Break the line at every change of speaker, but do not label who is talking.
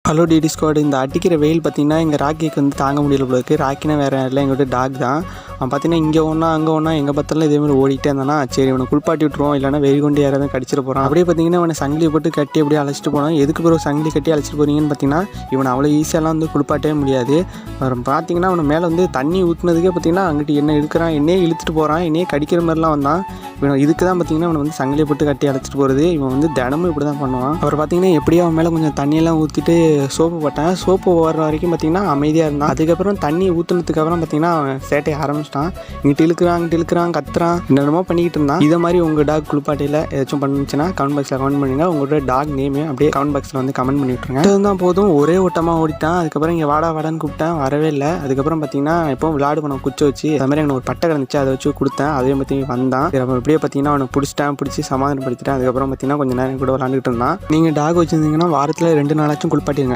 Hello DD squad. இந்த அடிக்கிற வெயில் பார்த்தீங்கன்னா எங்கள் ராக்கிக்கு வந்து தாங்க முடியல போல இருக்குது. ராக்கினா வேறு இல்லை, எங்கள்கிட்ட டாக் தான். அவன் பார்த்தீங்கன்னா இங்கே ஒன்றா அங்கே ஒன்றா எங்கே பார்த்தாலும் இதேமாதிரி ஓடிட்டே இருந்தானா, சரி இவனை குளிப்பாட்டி விட்டுருவோம், இல்லைனா வெறி கொண்டு யாராவது கடிச்சிட போகிறான். அப்படியே பார்த்தீங்கன்னா அவனை சங்கிலி போட்டு கட்டி அப்படியே அழைச்சிட்டு போனான். எதுக்கு பிறகு சங்கிலி கட்டி அழைச்சிட்டு போகிறீங்கன்னு பார்த்தீங்கன்னா, இவனை அவ்வளோ ஈஸியாலாம் வந்து குளிப்பாட்டவே முடியாது. அப்புறம் பார்த்தீங்கன்னா அவனை மேலே வந்து தண்ணி ஊற்றுனதுக்கே பார்த்தீங்கன்னா அங்கிட்டு என்ன இழுக்கிறான், என்னையே இழுத்துட்டு போகிறான், என்னையே கடிக்கிற மாதிரிலாம் வந்தான். இவன் இதுக்கு தான் பார்த்தீங்கன்னா அவனை வந்து சங்கிலியை போட்டு கட்டி அழைச்சிட்டு போகிறது. இவன் வந்து தினமும் இப்படி தான் பண்ணுவான். அப்புறம் பார்த்தீங்கன்னா எப்படியோ அவன் மேலே கொஞ்சம் தண்ணியெல்லாம் ஊற்றிட்டு சோப்பு போட்டேன். சோப்பு வர்ற வரைக்கும் பார்த்தீங்கன்னா அமைதியாக இருந்தான். அதுக்கப்புறம் தண்ணி ஊற்றுனதுக்கப்புறம் பார்த்தீங்கன்னா அவன் சேட்டையை ஆரம்பிச்சிட்டான். இங்கிட்டு இழுக்கிறான், கத்துறான், என்னென்னமோ பண்ணிக்கிட்டு இருந்தான். இதை மாதிரி உங்கள் டாக் குளிப்பாட்டையில் ஏதாச்சும் பண்ணுச்சுன்னா கமெண்ட் பாக்ஸில் கமெண்ட் பண்ணுங்கள். உங்களோட டாக் நேமே அப்படியே கமெண்ட் பாக்ஸில் வந்து கமெண்ட் பண்ணி விட்ருங்க. இதுதான் போதும், ஒரே ஓட்டமாக ஓடிட்டான். அதுக்கப்புறம் இங்கே வாடான்னு கூப்பிட்டேன், வரவே இல்லை. அதுக்கப்புறம் பார்த்தீங்கன்னா எப்போ விளையாடு பண்ண குச்சி வச்சு அது மாதிரி எனக்கு ஒரு பட்டை கிடந்துச்சு, அதை வச்சு கொடுத்தேன். அதே பற்றி வந்தான். அப்படியே பார்த்தீங்கன்னா அவனை பிடிச்சி சமாதானப்படுத்திட்டேன். அதுக்கப்புறம் பார்த்தீங்கன்னா கொஞ்சம் நேரம் கூட விளாண்டுட்டு இருந்தான். நீங்கள் டாக் வச்சுருந்தீங்கன்னா வாரத்தில் 2 நாளாச்சும் குளிப்பாட்டிடுங்க.